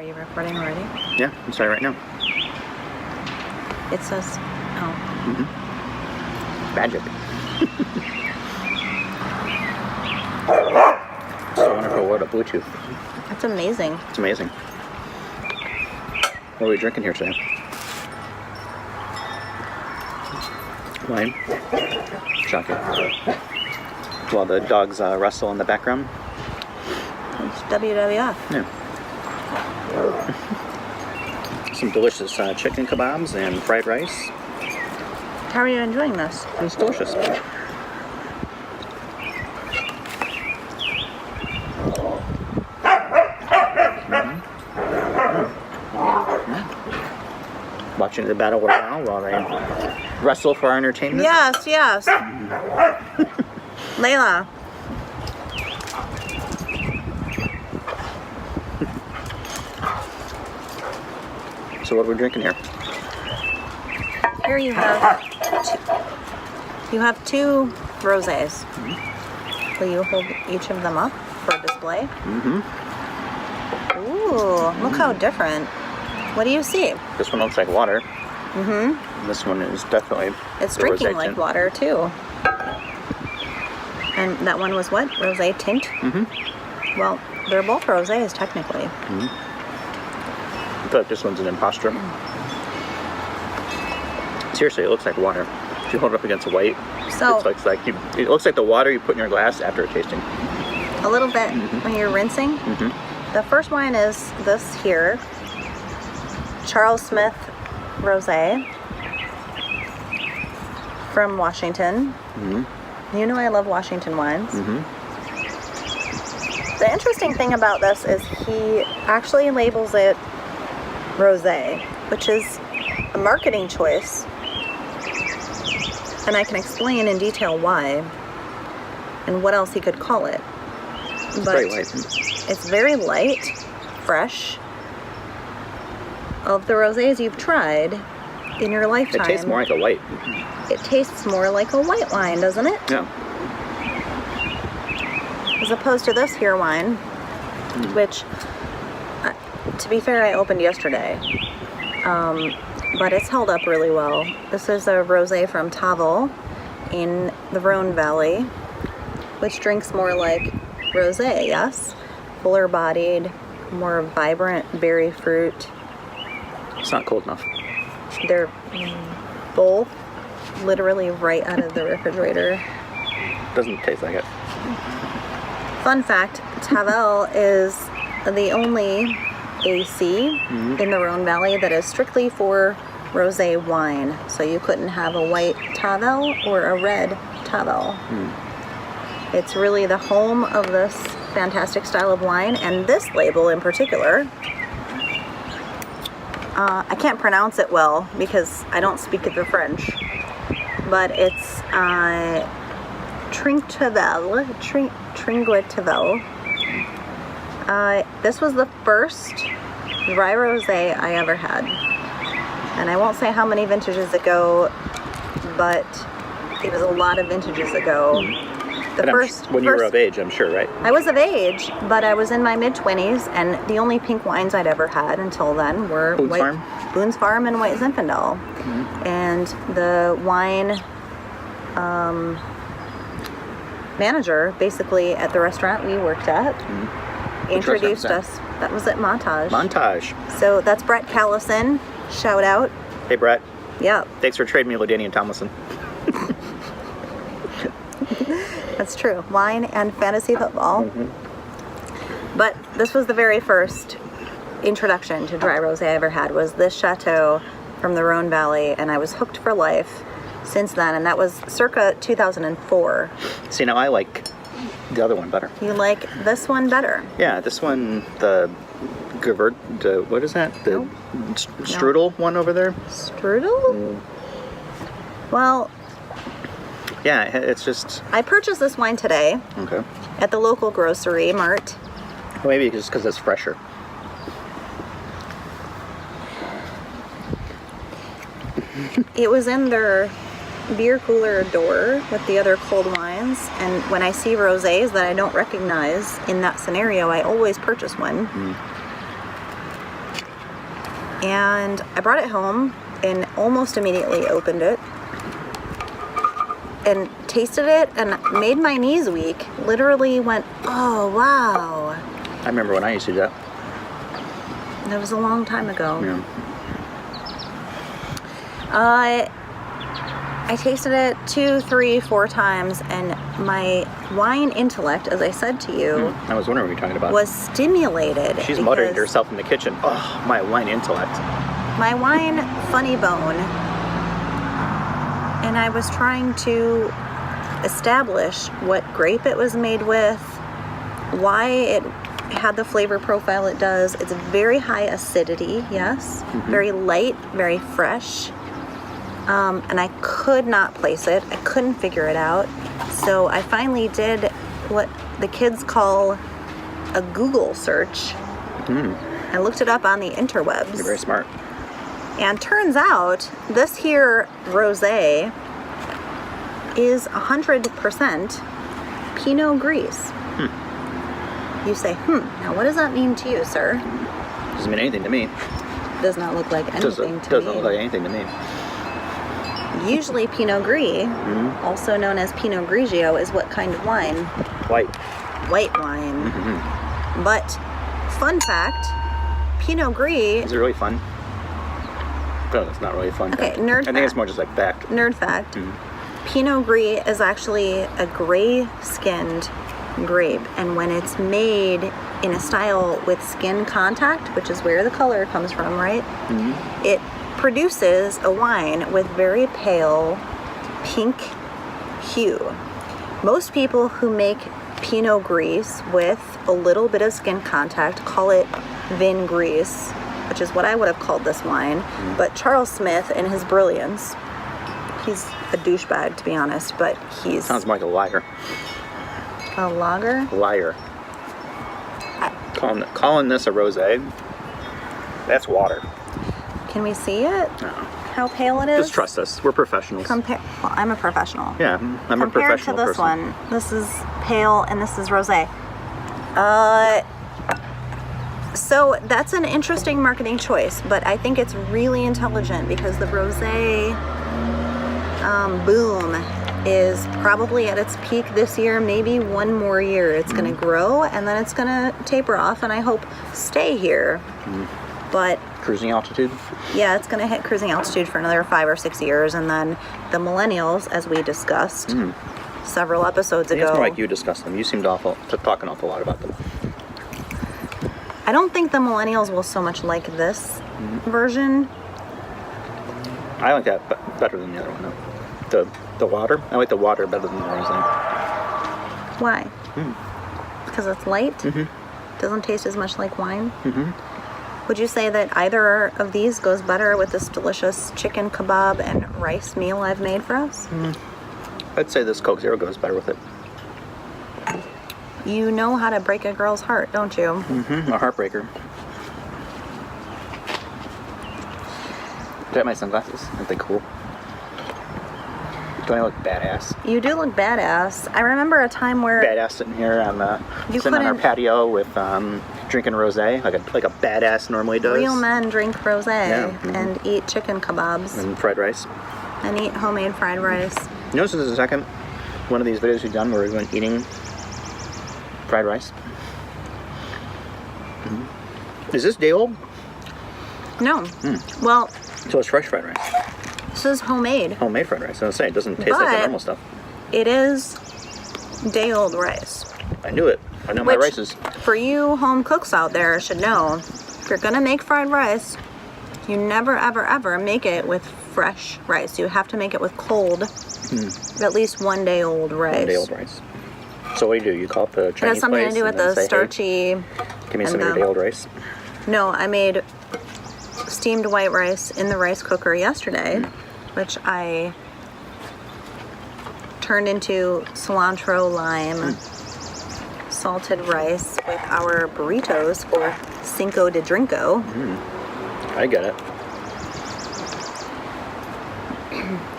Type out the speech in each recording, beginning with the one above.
Are you recording already? Yeah, I'm sorry right now. It says, oh. Magic. It's a wonderful world of Bluetooth. That's amazing. It's amazing. What are we drinking here today? Wine. Shocking. While the dogs wrestle in the background. It's WWF. Yeah. Some delicious chicken kabobs and fried rice. How are you enjoying this? It's delicious. Watching the battle royale while they wrestle for our entertainment. Yes, yes. Layla. So what are we drinking here? Here you have two rosés. Will you hold each of them up for display? Ooh, look how different. What do you see? This one looks like water. This one is definitely. It's drinking like water too. And that one was what? Rosé tint? Well, they're both rosés technically. I feel like this one's an imposter. Seriously, it looks like water. If you hold it up against a white, it looks like the water you put in your glass after a tasting. A little bit when you're rinsing. The first wine is this here, Charles Smith Rosé from Washington. You know I love Washington wines. The interesting thing about this is he actually labels it rosé, which is a marketing choice, and I can explain in detail why and what else he could call it. It's very light. It's very light, fresh. Of the rosés you've tried in your lifetime, it tastes more like a white. It tastes more like a white wine, doesn't it? Yeah. As opposed to this here wine, which, to be fair, I opened yesterday, but it's held up really well. This is a rosé from Tavel in the Rhone Valley, which drinks more like rosé, yes? Fuller bodied, more vibrant berry fruit. It's not cold enough. They're both literally right out of the refrigerator. Doesn't taste like it. Fun fact, Tavel is the only AC in the Rhone Valley that is strictly for rosé wine. So you couldn't have a white Tavel or a red Tavel. It's really the home of this fantastic style of wine, and this label in particular, I can't pronounce it well because I don't speak the French, but it's Trinquetavel. This was the first dry rosé I ever had, and I won't say how many vintages ago, but it was a lot of vintages ago. When you were of age, I'm sure, right? I was of age, but I was in my mid-20s, and the only pink wines I'd ever had until then were Boone's Farm and White Zinfandel. And the wine manager, basically at the restaurant we worked at, introduced us. That was at Montage. So that's Brett Callison. Shout out. Hey, Brett. Yeah. Thanks for trading me LaDainian Tomlinson. That's true. Wine and fantasy football. But this was the very first introduction to dry rosé I ever had, was this chateau from the Rhone Valley, and I was hooked for life since then, and that was circa 2004. See, now I like the other one better. You like this one better? Yeah, this one, the what is that? The strudel one over there? Strudel? Well, yeah, it's just... I purchased this wine today. Okay. At the local grocery mart. Well, maybe just because it's fresher. It was in their beer cooler door with the other cold wines, and when I see rosés that I don't recognize in that scenario, I always purchase one. And I brought it home and almost immediately opened it and tasted it and made my knees weak. Literally went, oh, wow. I remember when I used to do that. That was a long time ago. Yeah. I tasted it 2, 3, 4 times, and my wine intellect, as I said to you, I was wondering what you're talking about. was stimulated. She's muttering to because herself in the kitchen. Oh, my wine intellect. my wine funny bone, and I was trying to establish what grape it was made with, why it had the flavor profile it does. It's very high acidity, yes, very light, very fresh. And I could not place it. I couldn't figure it out. So I finally did what the kids call a Google search. I looked it up on the interwebs. You're very smart. And turns out this here rosé is 100% Pinot Gris. You say, now what does that mean to you, sir? Doesn't mean anything to me. Does not look like anything to me. Doesn't look like anything to me. Usually Pinot Gris, also known as Pinot Grigio, is what kind of wine? White. White wine. But, fun fact, Pinot Gris... Is it really fun? No, it's not really fun. Okay, fact. nerd I think it's more just like fact. Nerd fact. Pinot Gris is actually a gray-skinned grape, and when it's made in a style with skin contact, which is where the color comes from, right? It produces a wine with very pale pink hue. Most people who make Pinot Gris with a little bit of skin contact call it Vin Gris, which is what I would have called this wine. But Charles Smith, in his brilliance, he's a douchebag, to be honest, but he's... Sounds more like a liar. A lager? Liar. Calling this a rosé, that's water. Can we see it? No. How pale it is? Just trust us. We're professionals. Well, I'm a professional. Yeah, I'm a professional Compared to this person. one, this is pale and this is rosé. So that's an interesting marketing choice, but I think it's really intelligent because the rosé boom is probably at its peak this year, maybe one more year. It's going to grow and then it's going to taper off and I hope stay here. But Cruising altitude? yeah, it's going to hit cruising altitude for another 5 or 6 years, and then the millennials, as we discussed several episodes ago. It's more like you discussed them. You seemed to talk an awful lot about them. I don't think the millennials will so much like this version. I like that better than the other one, though. The water? I like the water better than the rosé. Why? Because it's light? Doesn't taste as much like wine? Would you say that either of these goes better with this delicious chicken kebab and rice meal I've made for us? I'd say this Coke Zero goes better with it. You know how to break a girl's heart, don't you? A heartbreaker. Do I have my sunglasses? Aren't they cool? Do I look badass? You do look badass. I remember a time where... Badass sitting here on our patio with drinking rosé, like a badass normally does. Real men drink rosé Yeah. and eat chicken kebabs And fried rice. and eat homemade fried rice. You notice this is the second one of these videos we've done where we've been eating fried rice. Is this day old? No. Well, So it's fresh fried rice. this is homemade. Homemade fried rice. I was saying, it doesn't taste like the But- normal stuff. It is day-old rice. I knew it. I know my Which, rices. for you home cooks out there should know, if you're gonna make fried rice, you never, ever, ever make it with fresh rice. You have to make it with cold, at least 1 day old rice. 1 day old rice. So what do? You call up the It Chinese has something to place do with and then the say, starchy... Hey, give me some of and your day old rice. No, I made steamed white rice in the rice cooker yesterday, which I turned into cilantro, lime, salted rice with our burritos for Cinco de Drinko. I get it.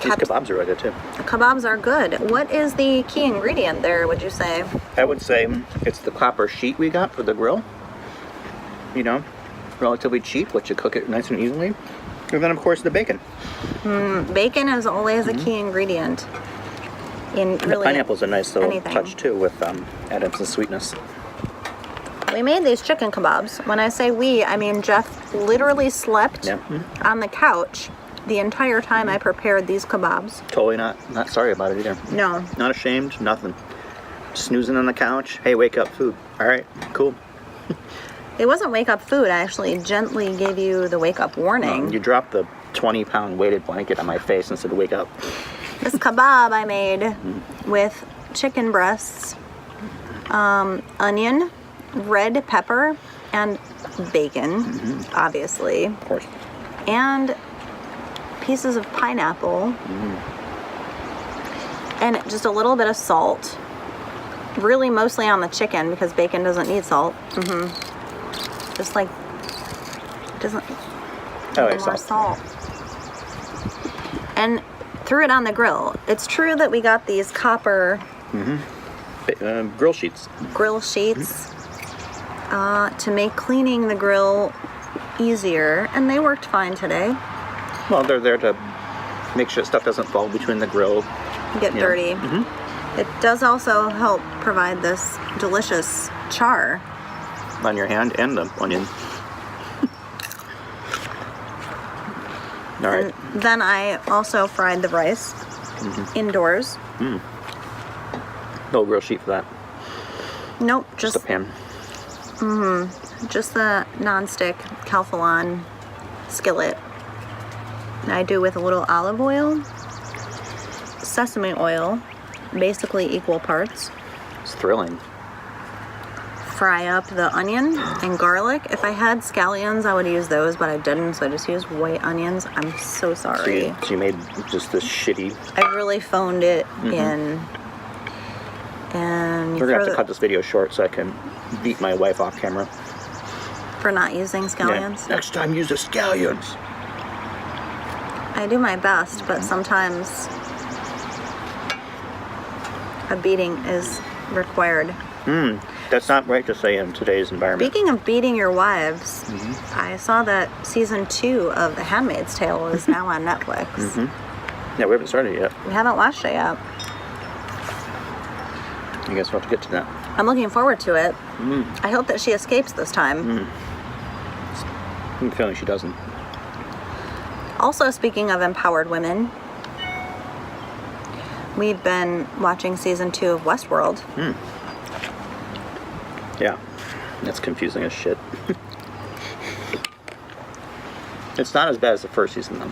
These kebabs are really good too. Kebabs are good. What is the key ingredient there, would you say? I would say it's the copper sheet we got for the grill. You know, relatively cheap, let you cook it nice and evenly. And then, of course, the bacon. Bacon is always a key ingredient in And really the pineapple's a nice little anything. touch, too, with adding some sweetness. We made these chicken kebabs. When I say we, I mean Jeff literally slept Yeah. on the couch the entire time I prepared these kebabs. Totally not sorry about it either. No. Not ashamed, nothing. Snoozing on the couch. Hey, wake up, food. All right, cool. It wasn't wake up food. I actually gently gave you the wake up warning. You dropped the 20-pound weighted blanket on my face and said, wake up. This kebab I made with chicken breasts, onion, red pepper, and bacon, obviously. Of course. And pieces of pineapple. And just a little bit of salt. Really mostly on the chicken because bacon doesn't need salt. Just like, it doesn't need more salt. And threw it on the grill. It's true that we got these copper Grill sheets. grill sheets to make cleaning the grill easier, and they worked fine today. Well, they're there to make sure stuff doesn't fall between the grill. Get dirty. It does also help provide this delicious char. On your hand and the onion. All right. And then I also fried the rice indoors. No grill sheet for that. Nope, Just a pan. just the non-stick Calphalon skillet. And I do with a little olive oil, sesame oil, basically equal parts. It's thrilling. Fry up the onion and garlic. If I had scallions, I would use those, but I didn't, so I just used white onions. I'm so sorry. So you made just this shitty... I really phoned it in. And you We're going to have to throw cut this video short so I can beat my wife off camera. for not using scallions. Yeah. Next time, use the scallions. I do my best, but sometimes a beating is required. That's not right to say in today's environment. Speaking of beating your wives, I saw that season 2 of The Handmaid's Tale is now on Netflix. Yeah, we haven't started yet. We haven't watched it yet. I guess we'll have to get to that. I'm looking forward to it. I hope that she escapes this time. I'm feeling she doesn't. Also, speaking of empowered women, we've been watching season 2 of Westworld. Yeah, that's confusing as shit. It's not as bad as the first season, though.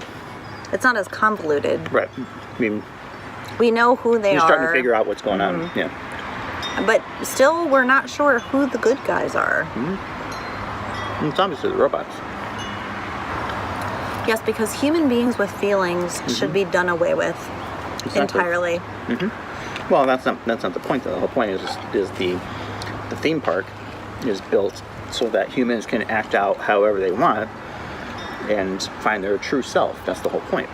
It's not as convoluted. Right. I mean, We know who they you're are. starting to figure out what's going on. Yeah. But still, we're not sure who the good guys are. And it's obviously the robots. Yes, because human beings with feelings should be done away with Exactly. entirely. Well, that's not the point, though. The whole point is the theme park is built so that humans can act out however they want and find their true self. That's the whole point.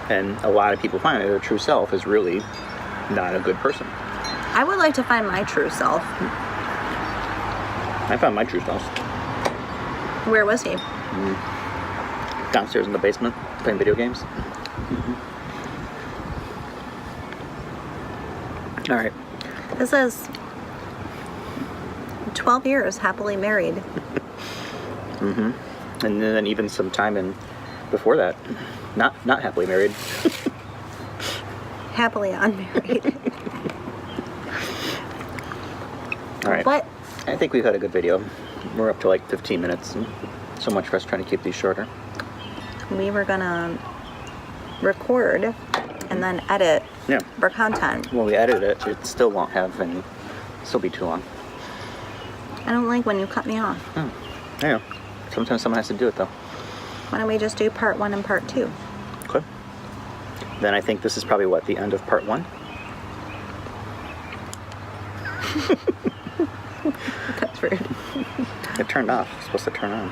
And a lot of people find that their true self is really not a good person. I would like to find my true self. I found my true self Where was he? downstairs in the basement playing video games. All right. This is 12 years happily married. And then even some time in before that, not happily married. Happily unmarried. All right. But I think we've had a good video. We're up to like 15 minutes. And so much for us trying to keep these shorter. we were gonna record and then edit Yeah. for content. When we edit it, it still won't have any. Still be too long. I don't like when you cut me off. Yeah. Sometimes someone has to do it, though. Why don't we just do part 1 and part 2? Okay. Then I think this is probably the end of part 1. That's rude. It turned off. It's supposed to turn on.